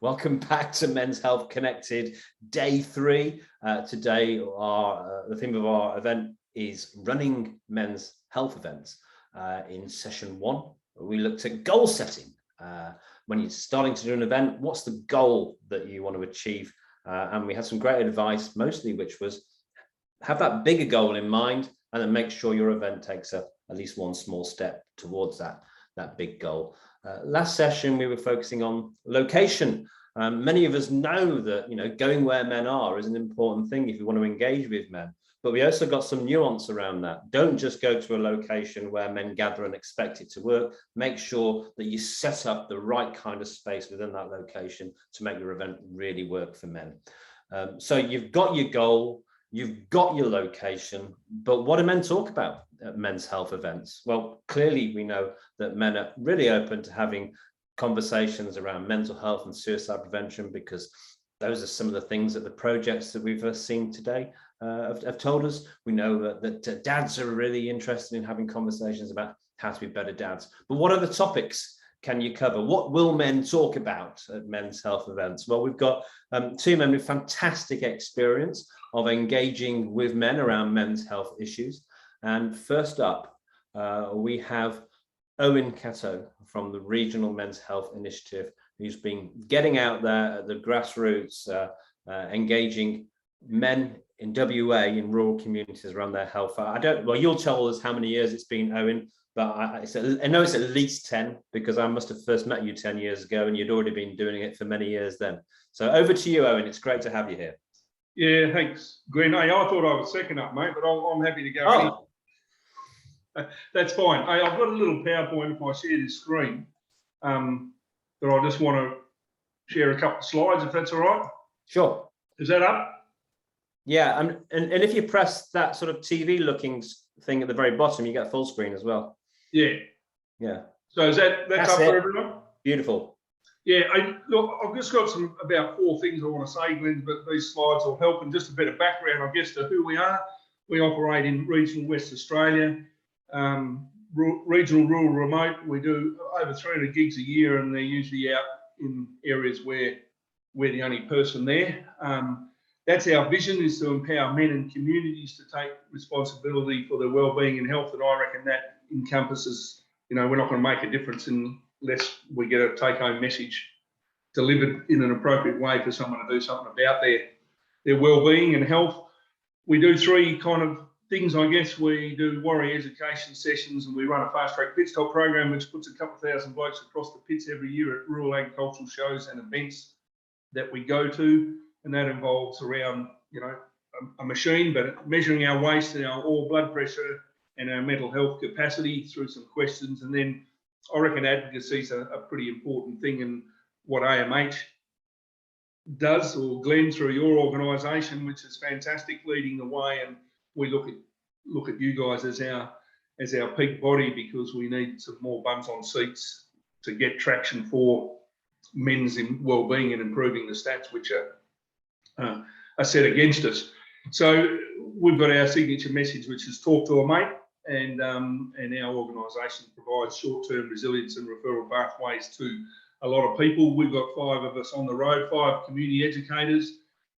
Welcome back to Men's Health Connected, day 3. Today, the theme of our event is running men's health events. In session 1, we looked at goal setting. When you're starting to do an event, what's the goal that you want to achieve? And we had some great advice, mostly which was have that bigger goal in mind and then make sure your event takes at least one small step towards that big goal. Last session, we were focusing on location. Many of us know that going where men are is an important thing if you want to engage with men, but we also got some nuance around that. Don't just go to a location where men gather and expect it to work. Make sure that you set up the right kind of space within that location to make your event really work for men. So you've got your goal, you've got your location, but what do men talk about at men's health events? Well, clearly we know that men are really open to having conversations around mental health and suicide prevention, because those are some of the things that the projects that we've seen today have told us. We know that dads are really interested in having conversations about how to be better dads. But what other topics can you cover? What will men talk about at men's health events? Well, we've got 2 men with fantastic experience of engaging with men around men's health issues. And first up, we have Owen Cato from the Regional Men's Health Initiative, who's been getting out there at the grassroots, engaging men in WA in rural communities around their health. Well, you'll tell us how many years it's been, Owen, but I know it's at least 10, because I must have first met you 10 years ago and you'd already been doing it for many years then. So over to you, Owen. It's great to have you here. Yeah, thanks, Glenn. Hey, I thought I was second up, mate, but I'm happy to go. Oh. That's fine. Hey, I've got a little PowerPoint if I share this screen that I just want to share a couple of slides, if that's all right. Sure. Is that up? Yeah, and if you press that sort of TV-looking thing at the very bottom, you get full screen as well. Yeah. Yeah. So is that's up for everyone? Beautiful. Yeah. Look, I've just got about 4 things I want to say, Glenn, but these slides will help. And just a bit of background, I guess, to who we are. We operate in regional West Australia. Regional, rural, remote. We do over 300 gigs a year, and they're usually out in areas where we're the only person there. That's our vision, is to empower men and communities to take responsibility for their well-being and health. And I reckon that encompasses, we're not going to make a difference unless we get a take-home message delivered in an appropriate way for someone to do something about their well-being and health. We do 3 kind of things, I guess. We do warrior education sessions, and we run a fast-track pit stop program, which puts a couple of thousand blokes across the pits every year at rural agricultural shows and events that we go to. And that involves around, a machine, but measuring our waist and our blood pressure and our mental health capacity through some questions. And then I reckon advocacy is a pretty important thing, and what AMH does, or Glenn through your organisation, which is fantastic, leading the way. And we look at you guys as our peak body, because we need some more bums on seats to get traction for men's well-being and improving the stats, which are set against us. So we've got our signature message, which is talk to a mate, and our organisation provides short-term resilience and referral pathways to a lot of people. We've got 5 of us on the road, 5 community educators,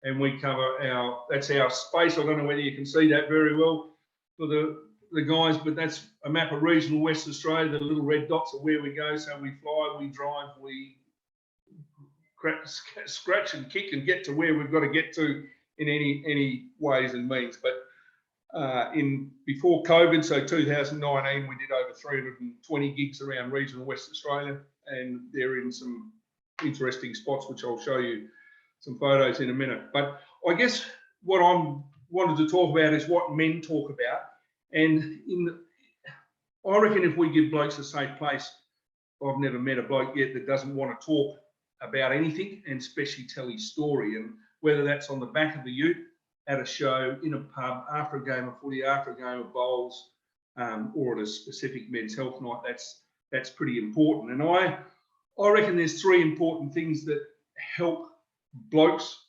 and we cover that's our space. I don't know whether you can see that very well for the guys, but that's a map of regional West Australia. The little red dots are where we go. So we fly, we drive, we scratch and kick and get to where we've got to get to in any ways and means. But before COVID, so 2019, we did over 320 gigs around regional West Australia, and they're in some interesting spots, which I'll show you some photos in a minute. But I guess what I wanted to talk about is what men talk about. And I reckon if we give blokes a safe place, I've never met a bloke yet that doesn't want to talk about anything, and especially tell his story. And whether that's on the back of the ute, at a show, in a pub, after a game of footy, after a game of bowls, or at a specific men's health night, that's pretty important. And I reckon there's 3 important things that help blokes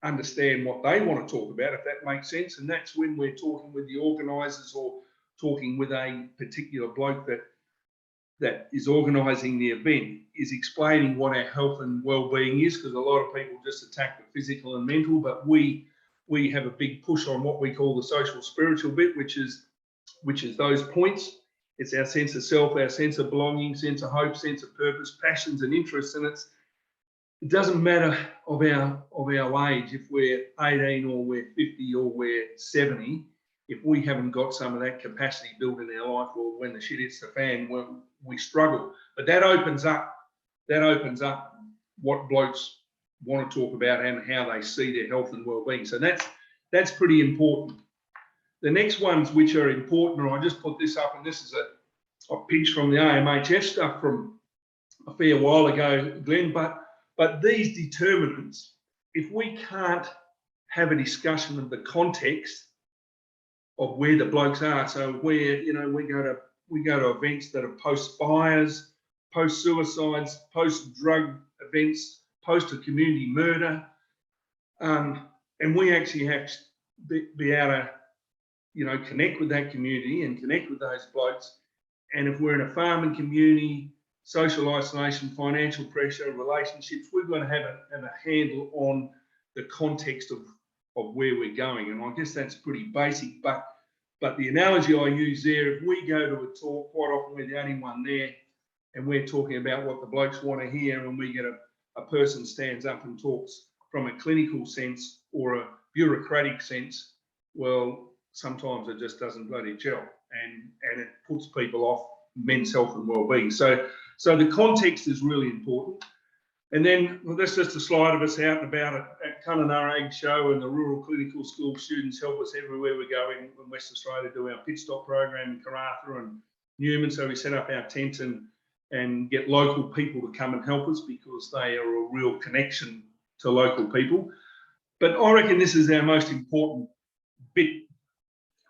understand what they want to talk about, if that makes sense. And that's when we're talking with the organisers or talking with a particular bloke that that is organising the event is explaining what our health and well-being is, because a lot of people just attack the physical and mental, but we have a big push on what we call the social spiritual bit, which is those points. It's our sense of self, our sense of belonging, sense of hope, sense of purpose, passions and interests, and it doesn't matter of our age, if we're 18 or we're 50 or we're 70, if we haven't got some of that capacity built in our life, or when the shit hits the fan, we struggle. But that opens up what blokes want to talk about and how they see their health and well-being. So that's pretty important. The next ones which are important, and I just put this up, and this is a pinch from the AMHF stuff from a fair while ago, Glenn, but these determinants, if we can't have a discussion of the context of where the blokes are, so where, you know, we go to events that are post-fires, post-suicides, post-drug events, post-a-community murder, and we actually have to be able to, you know, connect with that community and connect with those blokes. And if we're in a farming community, social isolation, financial pressure, relationships, we've got to have a handle on the context of where we're going. And I guess that's pretty basic, but the analogy I use there, if we go to a talk, quite often we're the only one there, and we're talking about what the blokes want to hear, and we get a person stands up and talks from a clinical sense or a bureaucratic sense, well, sometimes it just doesn't bloody gel, and it puts people off men's health and well-being. So the context is really important. And then, well, that's just a slide of us out and about at Kununurra Ag Show, and the rural clinical school students help us everywhere we go in West Australia, do our pit stop program in Karratha and Newman. So we set up our tent and get local people to come and help us, because they are a real connection to local people. But I reckon this is our most important bit.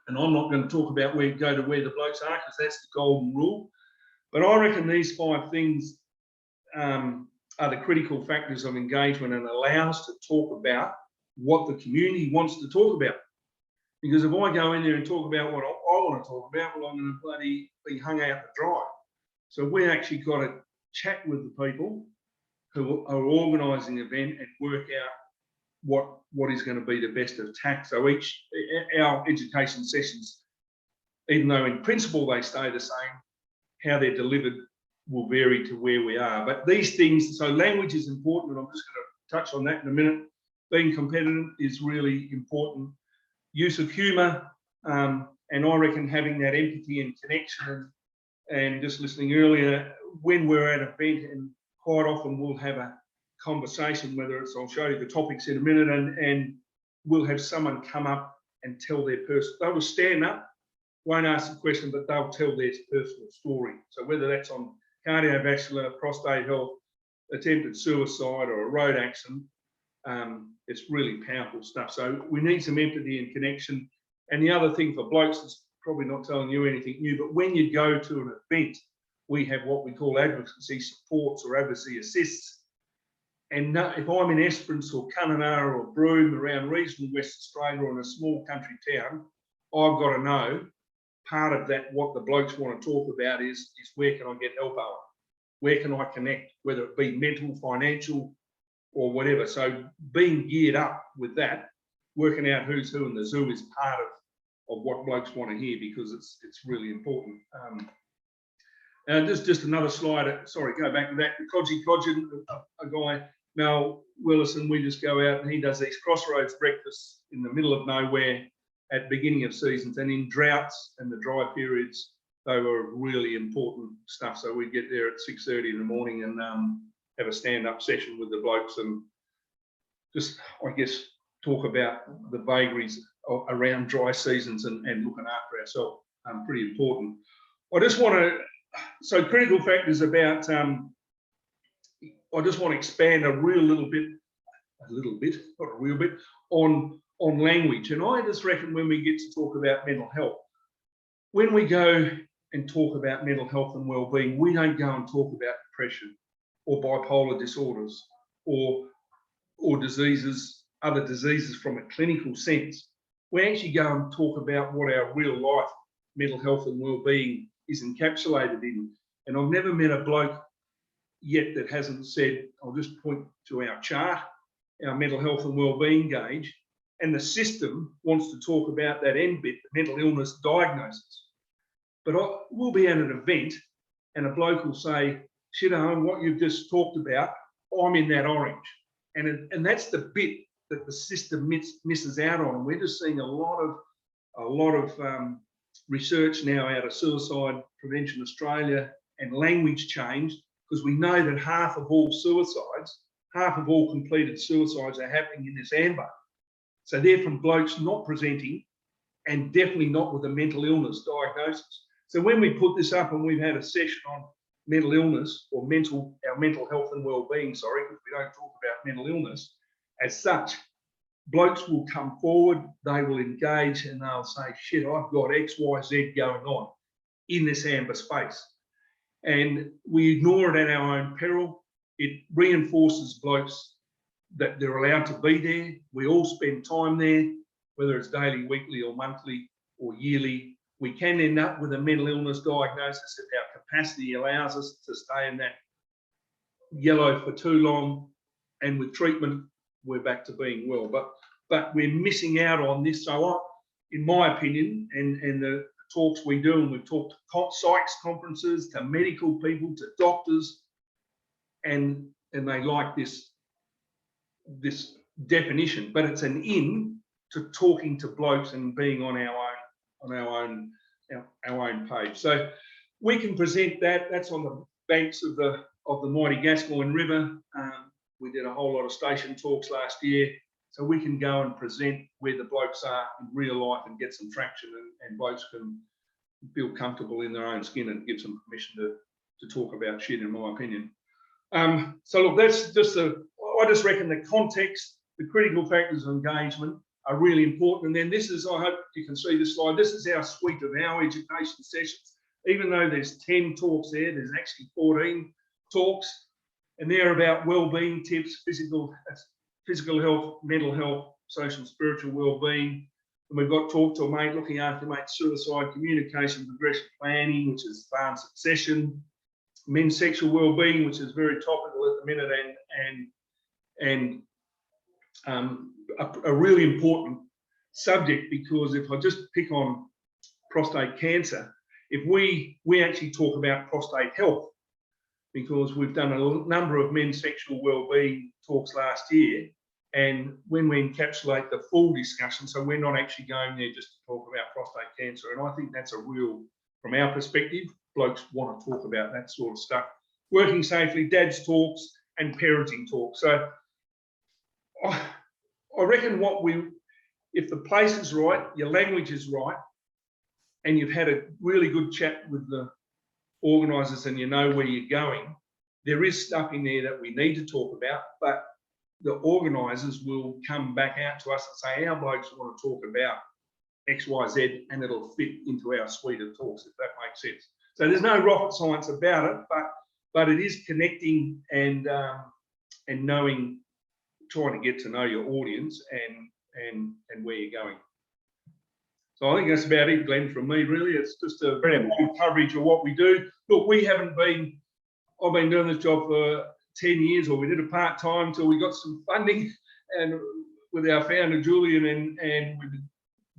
And I'm not going to talk about where the blokes are, because that's the golden rule. But I reckon these 5 things are the critical factors of engagement, and allow us to talk about what the community wants to talk about. Because if I go in there and talk about what I want to talk about, well, I'm going to bloody be hung out to dry. So we actually got to chat with the people who are organising the event and work out what is going to be the best of tack. So our education sessions, even though in principle they stay the same, how they're delivered will vary to where we are. But these things, so language is important, and I'm just going to touch on that in a minute. Being competitive is really important. Use of humour, and I reckon having that empathy and connection, and just listening earlier, when we're at an event, and quite often we'll have a conversation, whether it's, I'll show you the topics in a minute, and we'll have someone come up and tell their they'll just stand up, won't ask the question, but they'll tell their personal story. So whether that's on cardiovascular, prostate health, attempted suicide, or a road accident, it's really powerful stuff. So we need some empathy and connection. And the other thing for blokes, is probably not telling you anything new, but when you go to an event, we have what we call advocacy supports or advocacy assists. And if I'm in Esperance or Kununurra or Broome, around regional West Australia, or in a small country town, I've got to know part of that, what the blokes want to talk about is where can I get help on? Where can I connect, whether it be mental, financial, or whatever. So being geared up with that, working out who's who in the zoo is part of what blokes want to hear, because it's really important. Just another slide. Sorry, go back to that. The Codgin, a guy, Mel Willison, we just go out and he does these crossroads breakfasts in the middle of nowhere at beginning of seasons, and in droughts and the dry periods, they were really important stuff. So we'd get there at 6:30 in the morning and have a stand-up session with the blokes, and just, I guess, talk about the vagaries around dry seasons and looking after ourselves. Pretty important. I just want to, so critical factors about, I just want to expand a little bit, not a real bit, on language. And I just reckon when we get to talk about mental health, when we go and talk about mental health and well-being, we don't go and talk about depression or bipolar disorders or diseases, other diseases from a clinical sense. We actually go and talk about what our real life mental health and well-being is encapsulated in. And I've never met a bloke yet that hasn't said, I'll just point to our chart, our mental health and wellbeing gauge, and the system wants to talk about that end bit, the mental illness diagnosis. But we'll be at an event and a bloke will say, shit, Owen, what you've just talked about, I'm in that orange. And that's the bit that the system misses out on. And we're just seeing a lot of research now out of Suicide Prevention Australia and language change, because we know that half of all suicides, half of all completed suicides are happening in this amber. So they're from blokes not presenting and definitely not with a mental illness diagnosis. So when we put this up and we've had a session on mental illness or our mental health and wellbeing, sorry, because we don't talk about mental illness as such, blokes will come forward, they will engage and they'll say, shit, I've got X, Y, Z going on in this amber space. And we ignore it at our own peril. It reinforces blokes that they're allowed to be there. We all spend time there, whether it's daily, weekly or monthly or yearly. We can end up with a mental illness diagnosis if our capacity allows us to stay in that yellow for too long. And with treatment, we're back to being well. But we're missing out on this. So in my opinion, and the talks we do, and we've talked to psychs conferences, to medical people, to doctors, and they like this definition, but it's an in to talking to blokes and being on our own page. So we can present that. That's on the banks of the mighty Gascoyne River. We did a whole lot of station talks last year, so we can go and present where the blokes are in real life and get some traction, and blokes can feel comfortable in their own skin and give some permission to talk about shit, in my opinion. So look, that's just I just reckon the context, the critical factors of engagement are really important. And then this is, I hope you can see this slide, this is our suite of our education sessions. Even though there's 10 talks there's actually 14 talks, and they're about wellbeing tips, physical health, mental health, social and spiritual wellbeing. And we've got talk to a mate looking after mate's suicide, communication, progression planning, which is advanced succession, men's sexual wellbeing, which is very topical at the minute, and a really important subject, because if I just pick on prostate cancer, if we actually talk about prostate health, because we've done a number of men's sexual wellbeing talks last year, and when we encapsulate the full discussion, so we're not actually going there just to talk about prostate cancer, and I think that's a real, from our perspective, blokes want to talk about that sort of stuff. Working safely, dad's talks, and parenting talks. So I reckon if the place is right, your language is right, and you've had a really good chat with the organisers and you know where you're going, there is stuff in there that we need to talk about, but the organisers will come back out to us and say, our blokes want to talk about X, Y, Z, and it'll fit into our suite of talks, if that makes sense. So there's no rocket science about it, but it is connecting and knowing, trying to get to know your audience and where you're going. So I think that's about it, Glenn, from me, really. It's just a brilliant coverage of what we do. Look, I've been doing this job for 10 years, or we did a part-time till we got some funding, and with our founder, Julian, and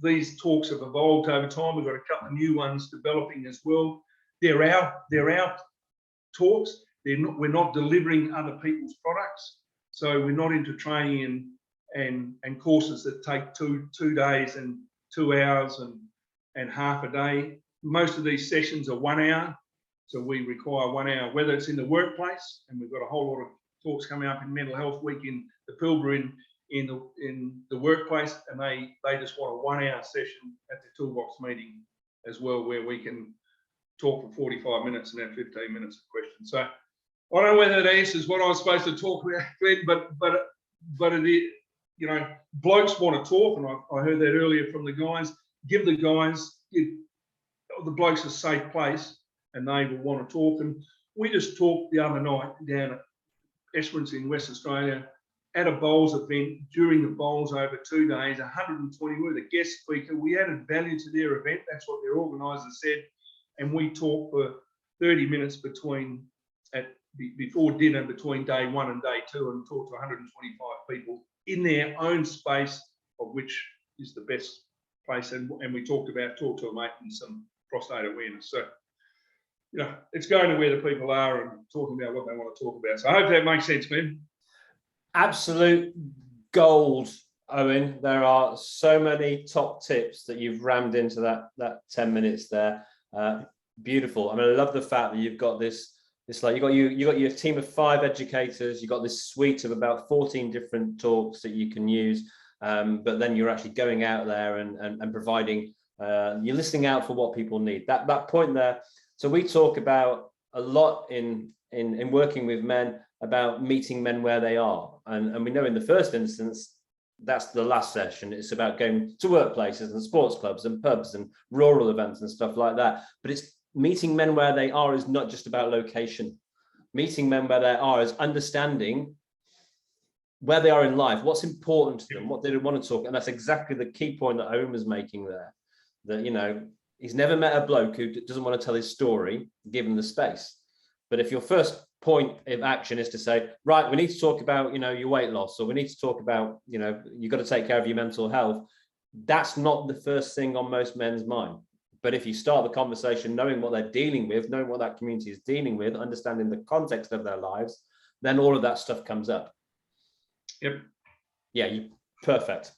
these talks have evolved over time. We've got a couple of new ones developing as well. They're our talks. We're not delivering other people's products. So we're not into training and courses that take two days and 2 hours and half a day. Most of these sessions are 1 hour. So we require 1 hour, whether it's in the workplace, and we've got a whole lot of talks coming up in Mental Health Week in the Pilbara in the workplace, and they just want a 1 hour session at the Toolbox meeting as well, where we can talk for 45 minutes and have 15 minutes of questions. So I don't know whether that answers what I was supposed to talk about, Glenn, but it is, blokes want to talk, and I heard that earlier from the guys. Give the blokes a safe place, and they will want to talk. And we just talked the other night down at Esperance in West Australia at a bowls event. During the bowls over 2 days, 120 were the guest speaker. We added value to their event. That's what their organisers said. And we talked for 30 minutes before dinner between day 1 and day 2 and talk to 125 people in their own space, of which is the best place. And we talk to a mate and some prostate awareness. So, you know, it's going to where the people are and talking about what they want to talk about. So I hope that makes sense, man. Absolute gold, Owen. There are so many top tips that you've rammed into that 10 minutes there. Beautiful. I mean, I love the fact that you've got this like you got your team of 5 educators. You've got this suite of about 14 different talks that you can use. But then you're actually going out there and providing. You're listening out for what people need. That point there. So we talk about a lot in working with men about meeting men where they are, and we know in the first instance that's the last session. It's about going to workplaces and sports clubs and pubs and rural events and stuff like that. But it's meeting men where they are is not just about location. Meeting men where they are is understanding where they are in life, what's important to them, what they want to talk. And that's exactly the key point that Owen was making there. That, you know, he's never met a bloke who doesn't want to tell his story, give him the space. But if your first point of action is to say, right, we need to talk about, you know, your weight loss, or we need to talk about, you know, you've got to take care of your mental health, that's not the first thing on most men's mind. But if you start the conversation knowing what they're dealing with, knowing what that community is dealing with, understanding the context of their lives, then all of that stuff comes up. Yep. Yeah, perfect.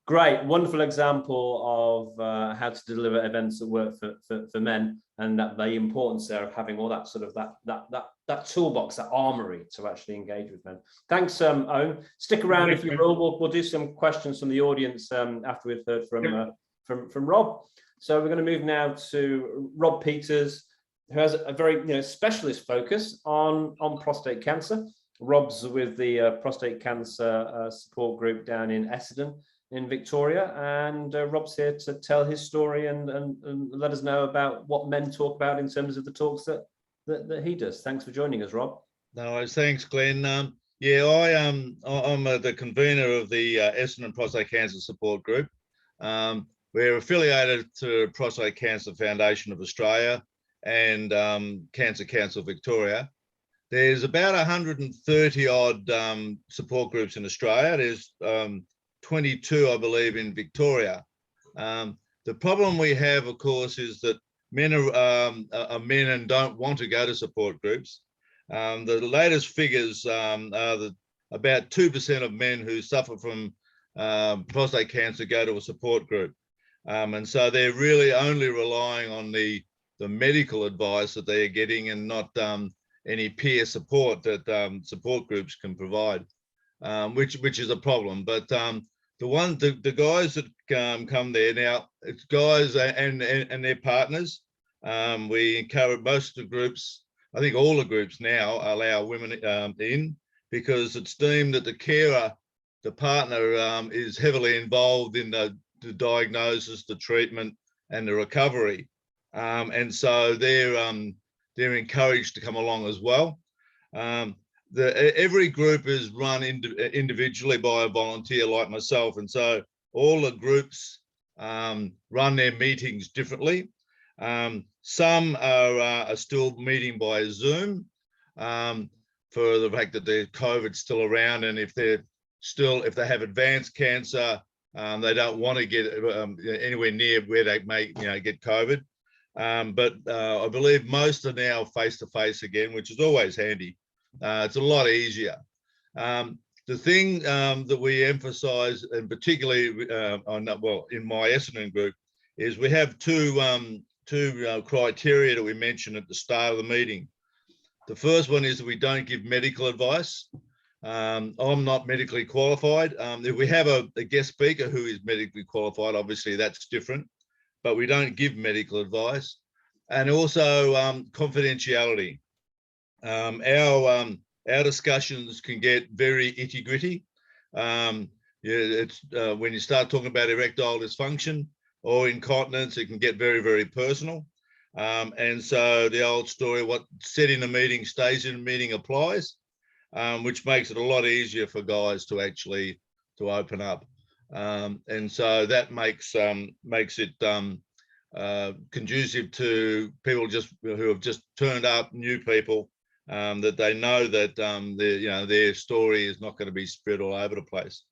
Great, wonderful example of how to deliver events that work for men, and that the importance there of having all that sort of that toolbox, that armory to actually engage with men. Thanks, Owen. Stick around if you will. We'll do some questions from the audience after we've heard from Rob. So we're going to move now to Rob Peters, who has a very specialist focus on prostate cancer. Rob's with the prostate cancer support group down in Essen in Victoria, and Rob's here to tell his story and let us know about what men talk about in terms of the talks that he does. Thanks for joining us, Rob. No, thanks, Glenn. I'm the convener of the Essen Prostate Cancer Support Group. We're affiliated to Prostate Cancer Foundation of Australia and Cancer Council Victoria. There's about 130 odd support groups in Australia. There's 22, I believe, in Victoria. The problem we have, of course, is that men are men and don't want to go to support groups. The latest figures are that about 2% of men who suffer from prostate cancer go to a support group. And so they're really only relying on the medical advice that they are getting, and not any peer support that support groups can provide, which is a problem. But the guys that come there now, it's guys and their partners. We encourage most of the groups, I think all the groups now allow women in, because it's deemed that the carer, the partner, is heavily involved in the diagnosis, the treatment, and the recovery, and so they're encouraged to come along as well. Every group is run individually by a volunteer like myself, and so all the groups run their meetings differently. Some are still meeting by Zoom for the fact that the COVID's still around, and if they have advanced cancer, they don't want to get anywhere near where they may get COVID. But I believe most are now face-to-face again, which is always handy. It's a lot easier. The thing that we emphasize, and particularly in my Essendon group, is we have two criteria that we mentioned at the start of the meeting. The first one is that we don't give medical advice. I'm not medically qualified. If we have a guest speaker who is medically qualified, obviously that's different, but we don't give medical advice. And also confidentiality. Our discussions can get very itty-gritty. It's when you start talking about erectile dysfunction or incontinence, it can get very, very personal. And so the old story, what said in a meeting stays in a meeting, applies, which makes it a lot easier for guys to actually open up. And so that makes it conducive to people who have just turned up, new people, that they know that their story is not going to be spread all over the place.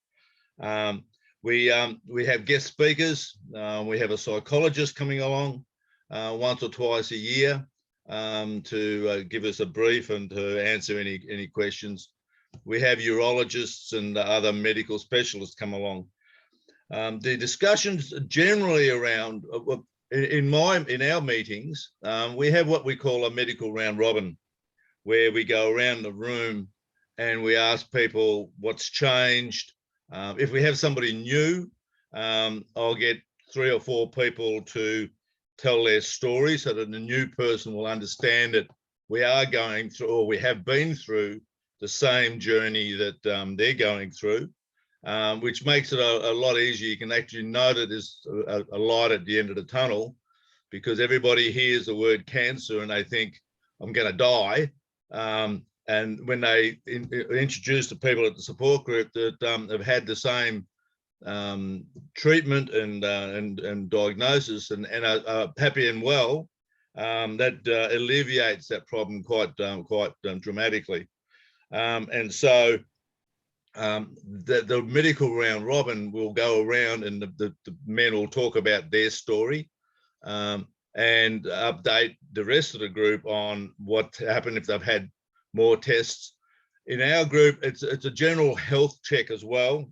We have guest speakers. We have a psychologist coming along once or twice a year to give us a brief and to answer any questions. We have urologists and other medical specialists come along. The discussions generally around in our meetings, we have what we call a medical round robin, where we go around the room and we ask people what's changed. If we have somebody new, I'll get 3 or 4 people to tell their story so that the new person will understand that we are going through, or we have been through, the same journey that they're going through, which makes it a lot easier. You can actually know that there's a light at the end of the tunnel, because everybody hears the word cancer and they think, I'm going to die. And when they introduce the people at the support group that have had the same treatment and diagnosis and are happy and well, that alleviates that problem quite dramatically. And so the medical round robin will go around and the men will talk about their story and update the rest of the group on what happened if they've had more tests. In our group, it's a general health check as well.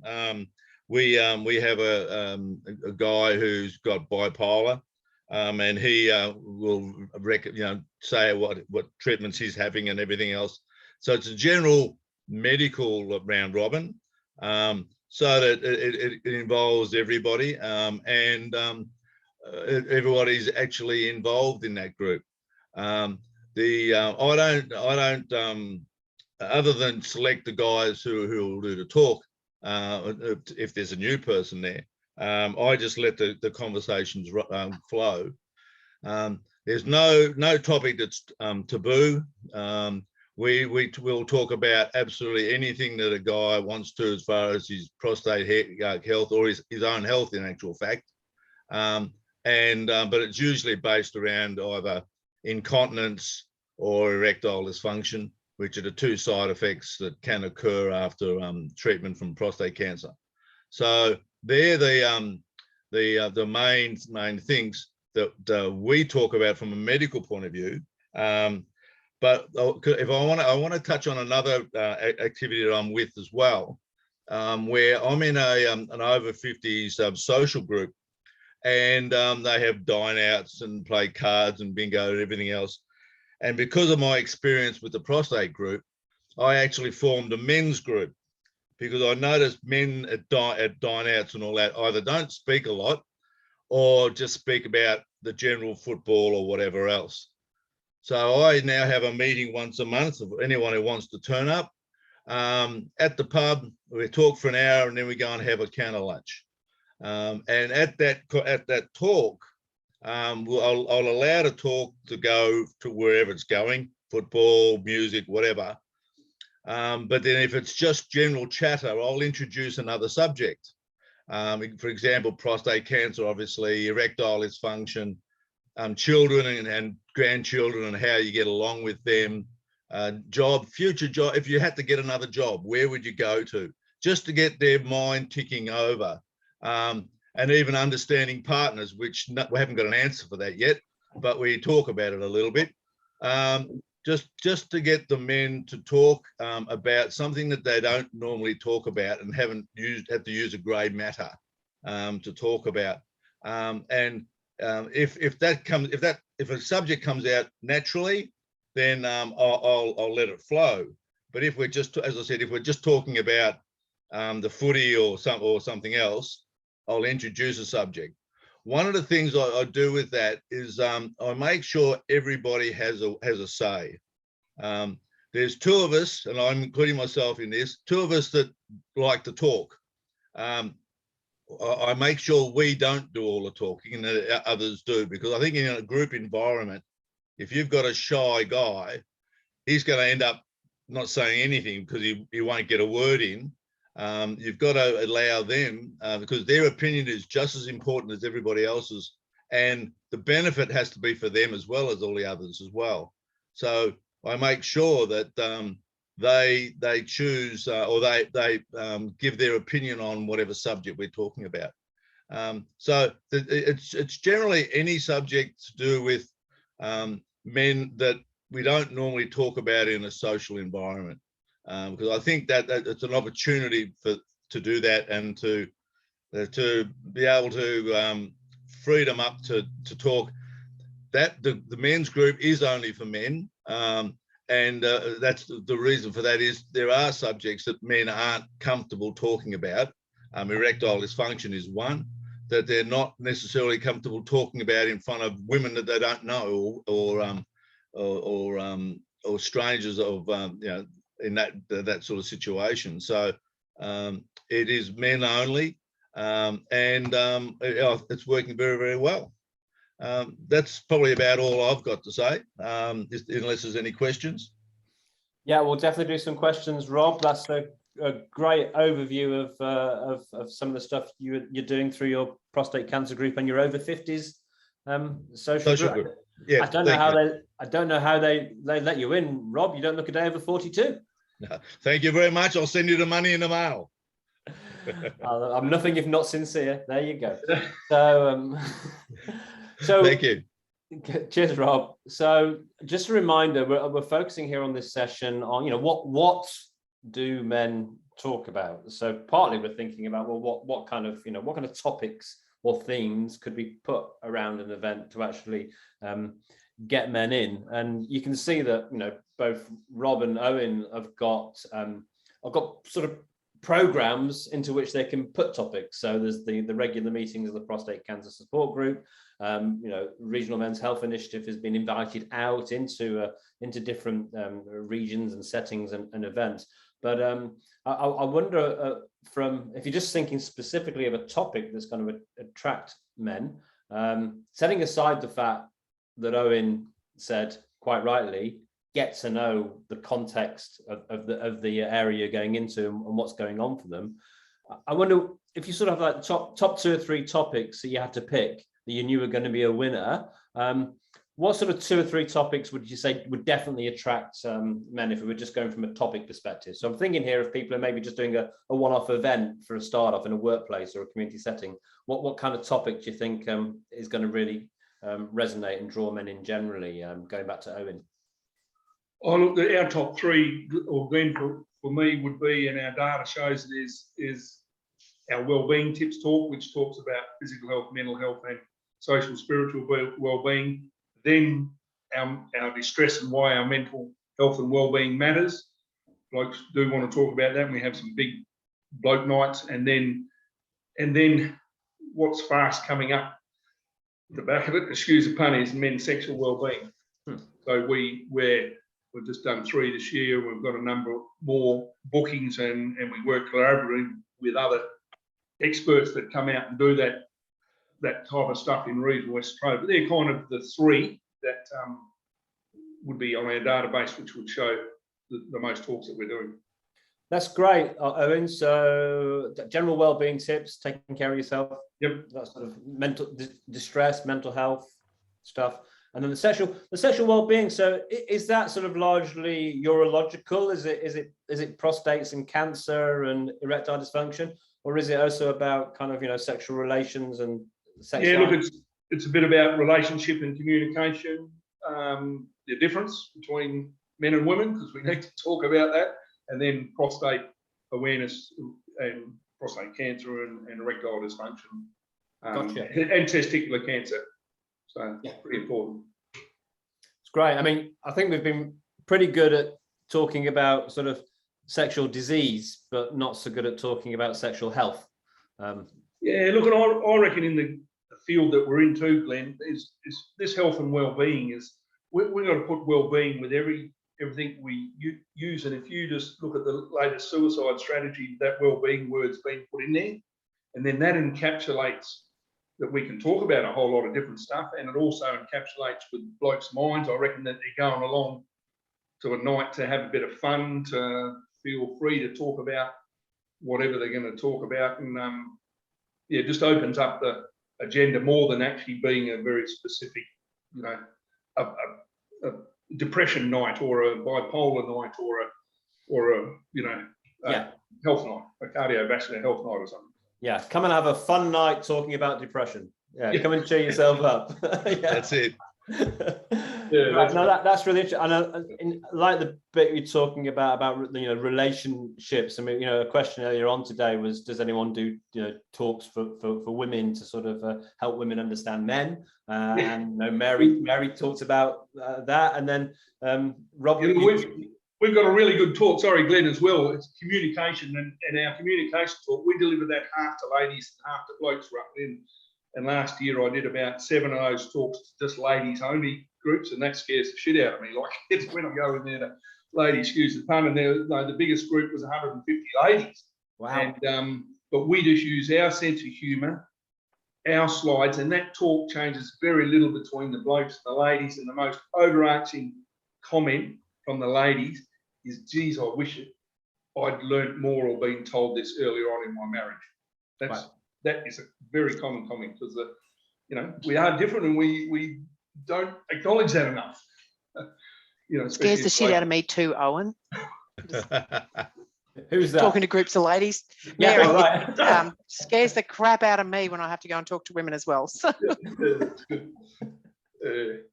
We have a guy who's got bipolar, and he will say what treatments he's having and everything else. So it's a general medical round robin, so that it involves everybody, and everybody's actually involved in that group. I don't other than select the guys who will do the talk, if there's a new person there, I just let the conversations flow. There's no topic that's taboo. We will talk about absolutely anything that a guy wants to, as far as his prostate health or his own health, in actual fact. But it's usually based around either incontinence or erectile dysfunction, which are the 2 side effects that can occur after treatment from prostate cancer. So they're the main things that we talk about from a medical point of view. But if I want to touch on another activity that I'm with as well, where I'm in an over 50s social group, and they have dine outs and play cards and bingo and everything else. And because of my experience with the prostate group, I actually formed a men's group, because I noticed men at dine outs and all that either don't speak a lot or just speak about the general football or whatever else. So I now have a meeting once a month of anyone who wants to turn up at the pub. We talk for an hour and then we go and have a counter lunch. And at that talk, I'll allow the talk to go to wherever it's going, football, music, whatever. But then if it's just general chatter, I'll introduce another subject. For example, prostate cancer, obviously, erectile dysfunction, children and grandchildren and how you get along with them, future job. If you had to get another job, where would you go to? Just to get their mind ticking over. And even understanding partners, which we haven't got an answer for that yet, but we talk about it a little bit. Just to get the men to talk about something that they don't normally talk about and had to use a grey matter to talk about. If a subject comes out naturally, then I'll let it flow. But if we're just, as I said, if we're just talking about the footy or something else, I'll introduce a subject. One of the things I do with that is I make sure everybody has a say. There's 2 of us, and I'm including myself in this, 2 of us that like to talk. I make sure we don't do all the talking and that others do, because I think in a group environment, if you've got a shy guy, he's going to end up not saying anything because he won't get a word in. You've got to allow them, because their opinion is just as important as everybody else's, and the benefit has to be for them as well as all the others as well. So I make sure that they choose or they give their opinion on whatever subject we're talking about. So it's generally any subject to do with men that we don't normally talk about in a social environment, because I think that it's an opportunity to do that, and to be able to free them up to talk. That the men's group is only for men, and that's the reason for that is there are subjects that men aren't comfortable talking about. Erectile dysfunction is one that they're not necessarily comfortable talking about in front of women that they don't know, or strangers of in that sort of situation. So it is men only, and it's working very, very well. That's probably about all I've got to say, unless there's any questions. Yeah, we'll definitely do some questions, Rob. That's a great overview of some of the stuff you're doing through your prostate cancer group and your over 50s social group. Yeah, I don't know how they let you in, Rob. You don't look a day over 42. No, thank you very much. I'll send you the money in the mail. I'm nothing if not sincere. There you go. So, so thank you. Cheers, Rob. So, just a reminder, we're focusing here on this session on what do men talk about. So, partly we're thinking about what kind of topics or themes could we put around an event to actually get men in. And you can see that both Rob and Owen have got sort of programs into which they can put topics. So there's the regular meetings of the Prostate Cancer Support Group. Regional Men's Health Initiative has been invited out into different regions and settings and events. But I wonder, if you're just thinking specifically of a topic that's going to attract men, setting aside the fact that Owen said quite rightly, get to know the context of the area you're going into and what's going on for them. I wonder if you sort of like top 2 or 3 topics that you had to pick that you knew were going to be a winner. What sort of 2 or 3 topics would you say would definitely attract men if we were just going from a topic perspective? So I'm thinking here if people are maybe just doing a one-off event for a start off in a workplace or a community setting, what kind of topic do you think is going to really resonate and draw men in generally? Going back to Owen. Oh, look, our top 3, or Glenn, for me would be, and our data shows it is our Wellbeing tips talk, which talks about physical health, mental health, and social spiritual well-being. Then our distress and why our mental health and well-being matters. Blokes do want to talk about that, and we have some big bloke nights. And then what's fast coming up the back of it, excuse the pun, is men's sexual well-being. So we've just done 3 this year. We've got a number more bookings, and we work collaboratively with other experts that come out and do that type of stuff in regional West Australia. But they're kind of the 3 that would be on our database, which would show the most talks that we're doing. That's great, Owen. So general well-being tips, taking care of yourself. Yep. That sort of mental distress, mental health stuff. And then the sexual well-being. So is that sort of largely urological? Is it prostates and cancer and erectile dysfunction, or is it also about kind of sexual relations and sex? Yeah, look, it's a bit about relationship and communication. The difference between men and women, because we need to talk about that, and then prostate awareness and prostate cancer and erectile dysfunction, Gotcha. and testicular cancer. So yeah, pretty important. It's great. I mean, I think we've been pretty good at talking about sort of sexual disease, but not so good at talking about sexual health. Yeah, look, and I reckon in the field that we're in too, Glenn, is this health and well-being is we've got to put well-being with everything we use. And if you just look at the latest suicide strategy, that well-being word's been put in there, and then that encapsulates that we can talk about a whole lot of different stuff, and it also encapsulates with blokes' minds. I reckon that they're going along to a night to have a bit of fun, to feel free to talk about whatever they're going to talk about, and yeah, just opens up a agenda more than actually being a very specific, you know, a depression night or a bipolar night or a you know, health night, a cardiovascular health night or something. Yeah, come and have a fun night talking about depression. Yeah, come and cheer yourself up. That's it. Right, no, that's really interesting. And like the bit you're talking about you know, relationships. I mean, you know, a question earlier on today was, does anyone do, you know, talks for women to sort of help women understand men? And you know, Mary talked about that, and then Rob. You know, we've got a really good talk. Sorry, Glenn, as well. It's communication, and our communication talk. We deliver that half to ladies, half to blokes, roughly. And last year I did about 7 of those talks to just ladies only groups, and that scares the shit out of me. Like, it's when I go in there to ladies, excuse the pun, and the biggest group was 150 ladies. Wow. And but we just use our sense of humour, our slides, and that talk changes very little between the blokes and the ladies. And the most overarching comment from the ladies is, geez, I wish I'd learnt more or been told this earlier on in my marriage. That is a very common comment, because you know, we are different and we don't acknowledge that enough. You know, scares the shit out of me too, Owen. Who's that? Talking to groups of ladies. Yeah, Mary, right. scares the crap out of me when I have to go and talk to women as well. So. That's good.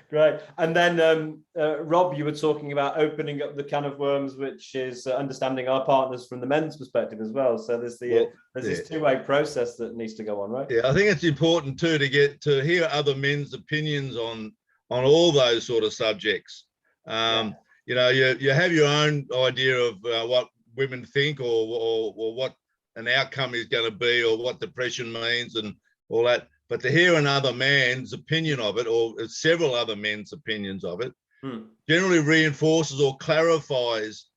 Great. And then Rob, you were talking about opening up the can of worms, which is understanding our partners from the men's perspective as well. So there's this two-way process that needs to go on, right? Yeah, I think it's important too to get to hear other men's opinions on all those sort of subjects. You know, you have your own idea of what women think or what an outcome is going to be, or what depression means and all that. But to hear another man's opinion of it, or several other men's opinions of it, generally reinforces or clarifies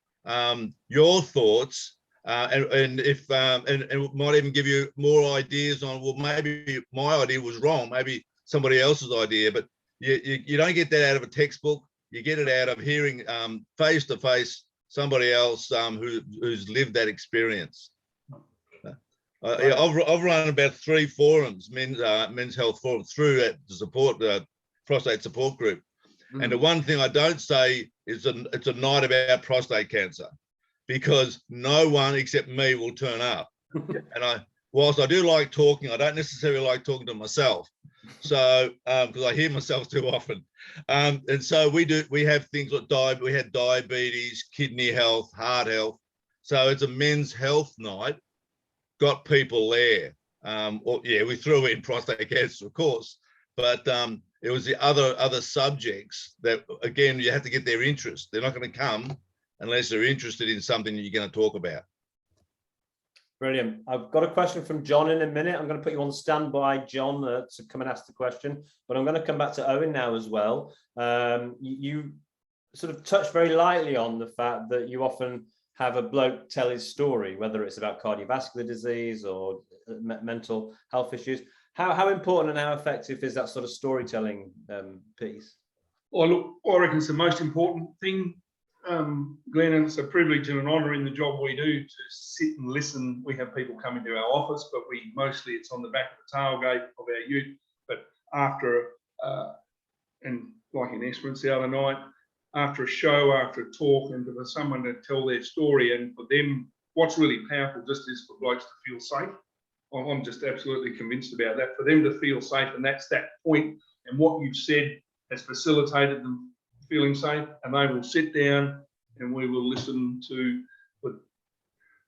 your thoughts, and it might even give you more ideas on, well, maybe my idea was wrong, maybe somebody else's idea. But you don't get that out of a textbook. You get it out of hearing face to face somebody else who's lived that experience. I've run about 3 forums, men's health forums, through the support prostate support group. And the one thing I don't say is it's a night about prostate cancer, because no one except me will turn up. And whilst I do like talking, I don't necessarily like talking to myself. So because I hear myself too often. And so we have things like we had diabetes, kidney health, heart health. So it's a men's health night. Got people there. We threw in prostate cancer, of course, but it was the other subjects that, again, you have to get their interest. They're not going to come unless they're interested in something that you're going to talk about. Brilliant. I've got a question from John in a minute. I'm going to put you on standby, John, to come and ask the question, but I'm going to come back to Owen now as well. You sort of touched very lightly on the fact that you often have a bloke tell his story, whether it's about cardiovascular disease or mental health issues. How important and how effective is that sort of storytelling piece? Well, look, I reckon it's the most important thing, Glenn, and it's a privilege and an honour in the job we do to sit and listen. We have people come into our office, but mostly it's on the back of the tailgate of our ute. But after, and like in Esperance the other night, after a show, after a talk, and for someone to tell their story, and for them, what's really powerful just is for blokes to feel safe. I'm just absolutely convinced about that, for them to feel safe, and that's that point. And what you've said has facilitated them feeling safe, and they will sit down and we will listen to for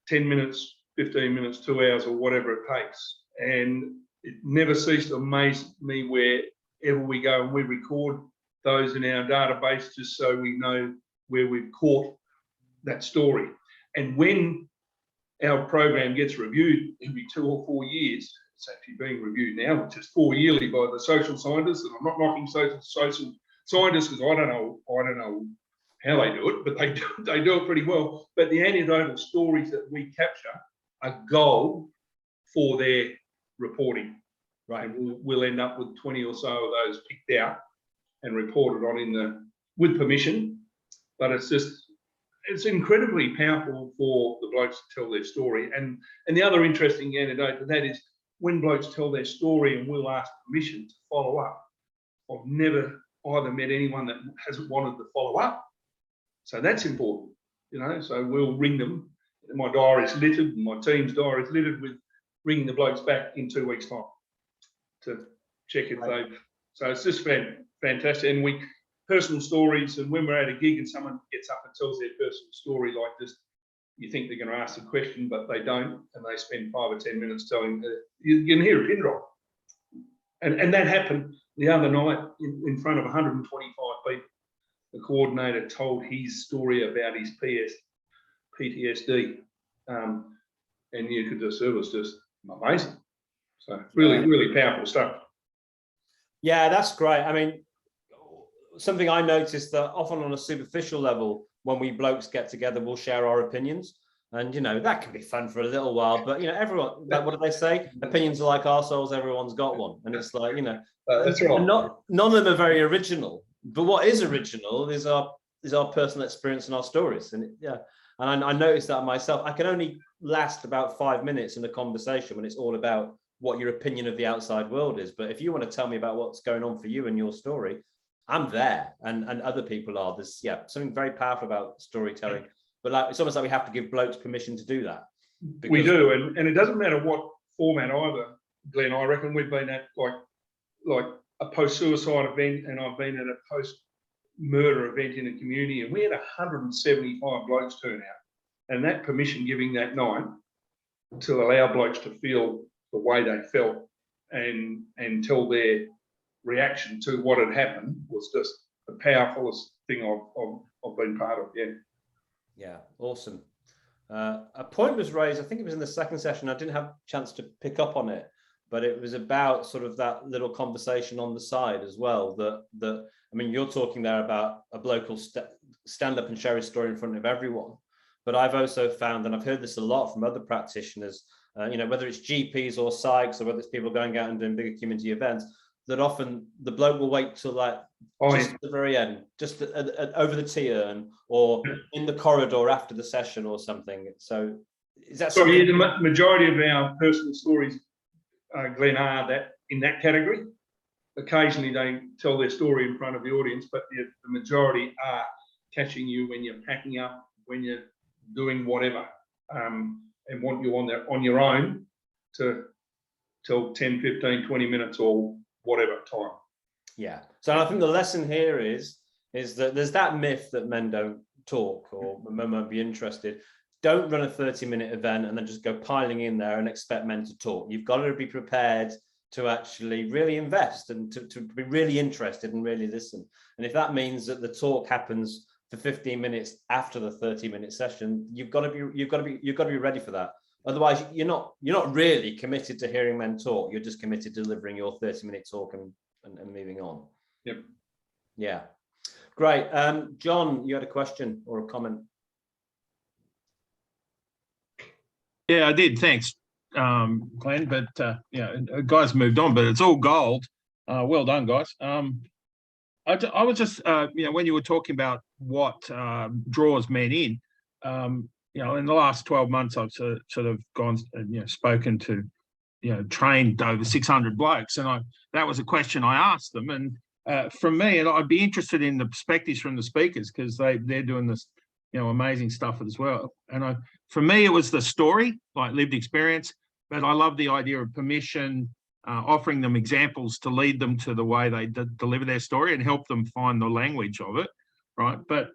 10 minutes, 15 minutes, 2 hours, or whatever it takes. And it never ceased to amaze me wherever we go, and we record those in our database just so we know where we've caught that story. And when our program gets reviewed every 2 or 4 years, it's actually being reviewed now, which is 4 yearly by the social scientists. And I'm not knocking social scientists, because I don't know how they do it, but they do it pretty well. But the anecdotal stories that we capture are gold for their reporting. Right. And we'll end up with 20 or so of those picked out and reported on with permission. But it's incredibly powerful for the blokes to tell their story. And the other interesting anecdote to that is, when blokes tell their story and we'll ask permission to follow up, I've never either met anyone that hasn't wanted to follow up. So that's important, you know. So we'll ring them. My diary's littered, and my team's diary's littered with ringing the blokes back in 2 weeks' time to check if they've. So it's just fantastic. And we personal stories, and when we're at a gig and someone gets up and tells their personal story like this, you think they're going to ask a question, but they don't, and they spend 5 or 10 minutes telling. You can hear a pin drop, and that happened the other night in front of 125 people. The coordinator told his story about his PTSD, and you could just, it was just amazing. So really powerful stuff. Yeah, that's great. I mean, something I noticed that often on a superficial level, when we blokes get together, we'll share our opinions. And, you know, that can be fun for a little while, but, you know, everyone, like, what do they say? Opinions are like arseholes, everyone's got one. And it's like, you know, that's right. None of them are very original. But what is original is our personal experience and our stories. And and I noticed that myself. I can only last about 5 minutes in a conversation when it's all about what your opinion of the outside world is. But if you want to tell me about what's going on for you and your story, I'm there, and other people are. There's something very powerful about storytelling. But like, it's almost like we have to give blokes permission to do that. We do, and it doesn't matter what format either, Glenn. I reckon we've been at like a post-suicide event, and I've been at a post-murder event in a community, and we had 175 blokes turn out. And that permission giving that night to allow blokes to feel the way they felt and tell their reaction to what had happened was just the powerfulest thing I've been part of. Yeah, awesome. A point was raised, I think it was in the second session. I didn't have a chance to pick up on it, but it was about sort of that little conversation on the side as well. That I mean, you're talking there about a bloke will stand up and share his story in front of everyone. But I've also found, and I've heard this a lot from other practitioners, you know, whether it's GPs or psychs or whether it's people going out and doing bigger community events, that often the bloke will wait till like just at the very end, just over the tea urn or in the corridor after the session or something. So is that something? So the majority of our personal stories, Glenn, are that in that category. Occasionally they tell their story in front of the audience, but the majority are catching you when you're packing up, when you're doing whatever, and want you on your own to till 10, 15, 20 minutes or whatever time. Yeah. So I think the lesson here is that there's that myth that men don't talk or men won't be interested. Don't run a 30-minute event and then just go piling in there and expect men to talk. You've got to be prepared to actually really invest and to be really interested and really listen. And if that means that the talk happens for 15 minutes after the 30-minute session, you've got to be ready for that. Otherwise, you're not really committed to hearing men talk. You're just committed to delivering your 30-minute talk and moving on. Yep. Yeah. Great. John, you had a question or a comment? Yeah, I did. Thanks, Glenn. But guys moved on, but it's all gold. Well done, guys. I was just, when you were talking about what draws men in, in the last 12 months, I've sort of gone and spoken to, trained over 600 blokes, and that was a question I asked them. And from me, and I'd be interested in the perspectives from the speakers because they're doing this, amazing stuff as well. And for me, it was the story, like lived experience, but I love the idea of permission, offering them examples to lead them to the way they deliver their story and help them find the language of it, right? But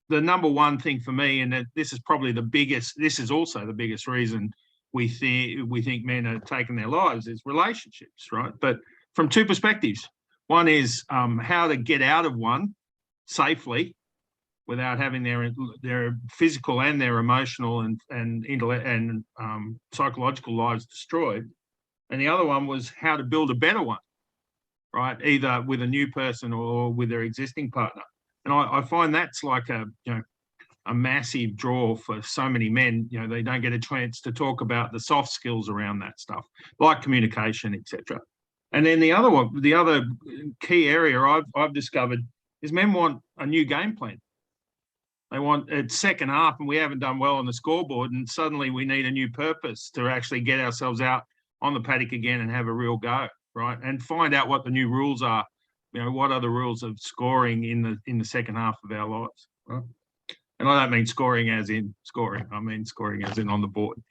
the number one thing for me, and this is probably this is also the biggest reason we think men are taking their lives, is relationships, right? But from two perspectives. One is how to get out of one safely without having their physical and their emotional and psychological lives destroyed. And the other one was how to build a better one, right? Either with a new person or with their existing partner. And I find that's like a massive draw for so many men. They don't get a chance to talk about the soft skills around that stuff, like communication, etc. And then the other key area I've discovered is men want a new game plan. They want a second half, and we haven't done well on the scoreboard, and suddenly we need a new purpose to actually get ourselves out on the paddock again and have a real go, right? And find out what the new rules are. You know, what are the rules of scoring in the second half of our lives, right? And I don't mean scoring as in scoring. I mean scoring as in on the board.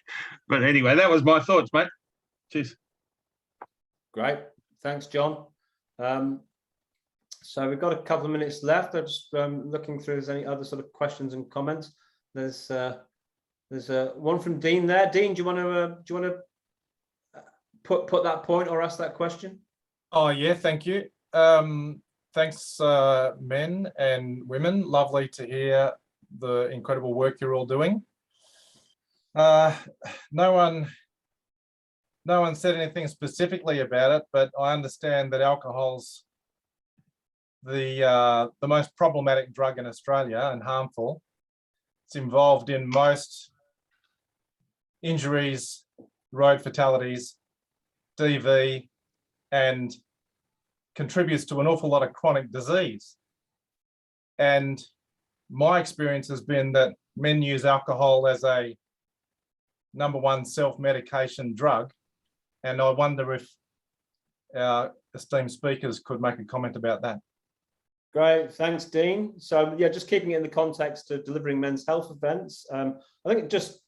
But anyway, that was my thoughts, mate. Cheers. Great. Thanks, John. So we've got a couple of minutes left. I'm just looking through if there's any other sort of questions and comments. There's one from Dean there. Dean, do you want to put that point or ask that question? Oh yeah, thank you. Thanks, men and women. Lovely to hear the incredible work you're all doing. No one said anything specifically about it, but I understand that alcohol's the most problematic drug in Australia and harmful. It's involved in most injuries, road fatalities, DV, and contributes to an awful lot of chronic disease. And my experience has been that men use alcohol as a #1 self-medication drug. And I wonder if our esteemed speakers could make a comment about that. Great, thanks, Dean. So yeah, just keeping it in the context of delivering men's health events. I think it just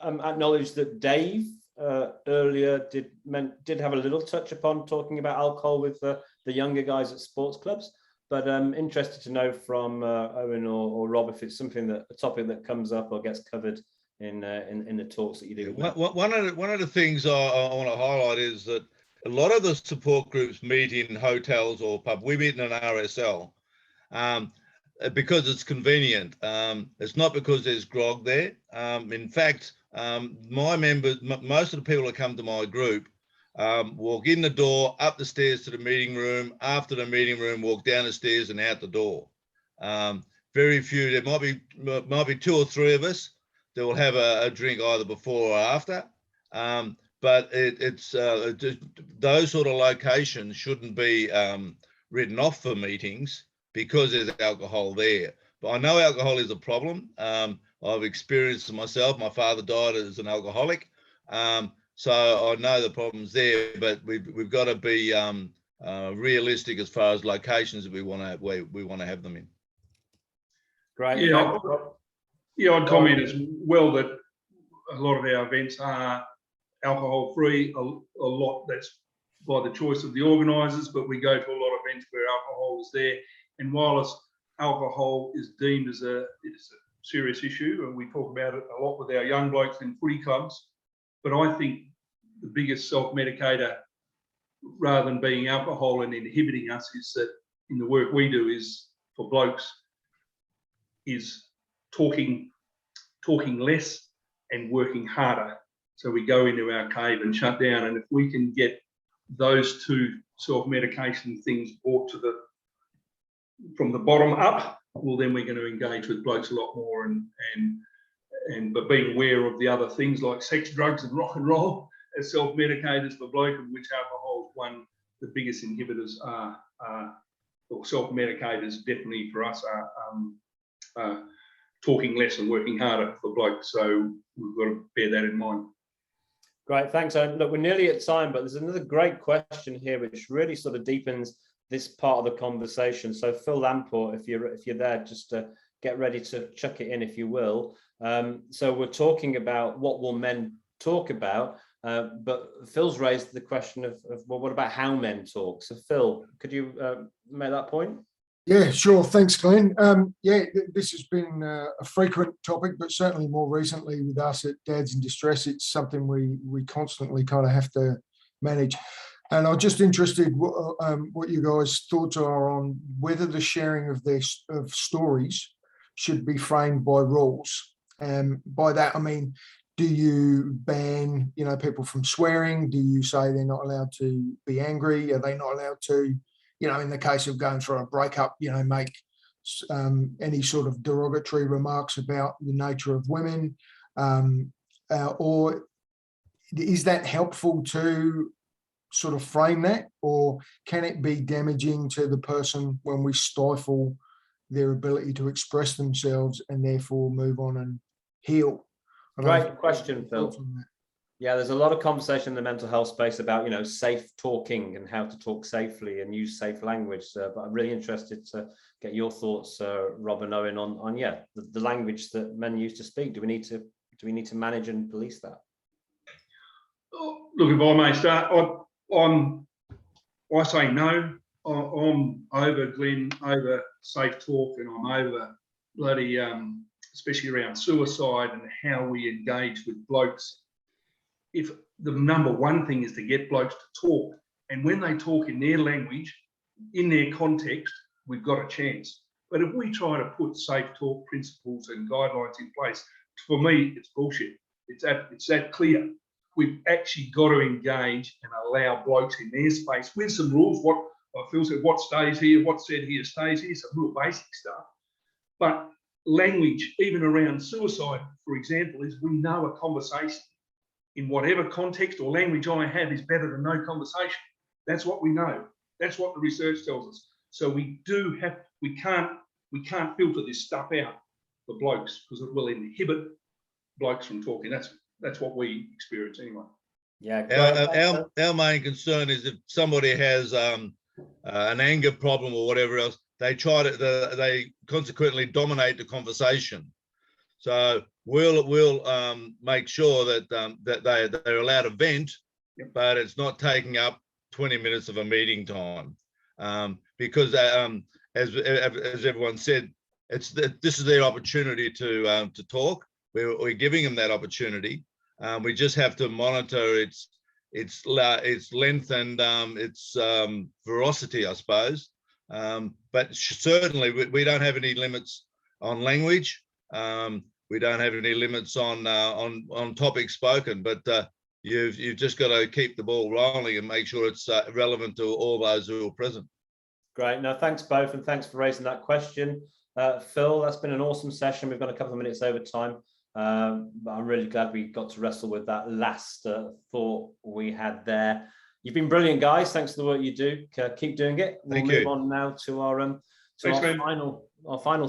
acknowledged that Dave earlier did have a little touch upon talking about alcohol with the younger guys at sports clubs. But I'm interested to know from Owen or Rob if it's something a topic that comes up or gets covered in the talks that you do. One of the things I want to highlight is that a lot of the support groups meet in hotels or pub. We meet in an RSL because it's convenient. It's not because there's grog there. In fact, my members, most of the people that come to my group, walk in the door, up the stairs to the meeting room, after the meeting room, walk down the stairs and out the door. Very few, there might be 2 or 3 of us that will have a drink either before or after. But it's those sort of locations shouldn't be written off for meetings because there's alcohol there. But I know alcohol is a problem. I've experienced it myself. My father died as an alcoholic. So I know the problem's there, but we've got to be realistic as far as locations that we want to have them in. Great. Yeah, I'd comment as well that a lot of our events are alcohol free. A lot that's by the choice of the organisers, but we go to a lot of events where alcohol is there. And whilst alcohol is deemed as a serious issue, and we talk about it a lot with our young blokes in footy clubs, but I think the biggest self-medicator, rather than being alcohol and inhibiting us, is that in the work we do is for blokes is talking less and working harder. So we go into our cave and shut down, and if we can get those 2 self-medication things brought to from the bottom up, well, then we're going to engage with blokes a lot more, but being aware of the other things like sex, drugs, and rock and roll as self-medicators for bloke, of which alcohol is one. The biggest inhibitors or self-medicators definitely for us are talking less and working harder for blokes. So we've got to bear that in mind. Great, thanks. Look, we're nearly at time, but there's another great question here which really sort of deepens this part of the conversation. So Phil Lamport, if you're there, just get ready to chuck it in, if you will. So we're talking about what will men talk about, but Phil's raised the question of well, what about how men talk? So Phil, could you make that point? Yeah, sure. Thanks, Glenn. Yeah, this has been a frequent topic, but certainly more recently with us at Dads in Distress, it's something we constantly kind of have to manage. And I'm just interested what you guys' thoughts are on whether the sharing of stories should be framed by rules. By that, I mean, do you ban, people from swearing? Do you say they're not allowed to be angry? Are they not allowed to, in the case of going through a breakup, make any sort of derogatory remarks about the nature of women? Or is that helpful to sort of frame that, or can it be damaging to the person when we stifle their ability to express themselves and therefore move on and heal? Great question, Phil. Yeah, there's a lot of conversation in the mental health space about, you know, safe talking and how to talk safely and use safe language. But I'm really interested to get your thoughts, Rob and Owen, on the language that men use to speak. Do we need to manage and police that? Look, if I may start, I say no. I'm over, Glenn, over safe talk, and I'm over bloody, especially around suicide and how we engage with blokes. If the number one thing is to get blokes to talk, and when they talk in their language, in their context, we've got a chance. But if we try to put safe talk principles and guidelines in place, for me, it's bullshit. It's that clear. We've actually got to engage and allow blokes in their space with some rules. What Phil said, what stays here, what's said here stays here, some real basic stuff. But language, even around suicide, for example, is we know a conversation in whatever context or language I have is better than no conversation. That's what we know. That's what the research tells us. So we can't filter this stuff out for blokes, because it will inhibit blokes from talking. That's what we experience anyway. Yeah. Our main concern is if somebody has an anger problem or whatever else, they consequently dominate the conversation. So we'll make sure that they're allowed to vent, but it's not taking up 20 minutes of a meeting time, because as everyone said, this is their opportunity to talk. We're giving them that opportunity. We just have to monitor its length and its veracity, I suppose. But certainly we don't have any limits on language. We don't have any limits on topics spoken, but you've just got to keep the ball rolling and make sure it's relevant to all those who are present. Great. No, thanks both, and thanks for raising that question. Phil, that's been an awesome session. We've got a couple of minutes over time, but I'm really glad we got to wrestle with that last thought we had there. You've been brilliant, guys. Thanks for the work you do. Keep doing it. We'll move on now to our final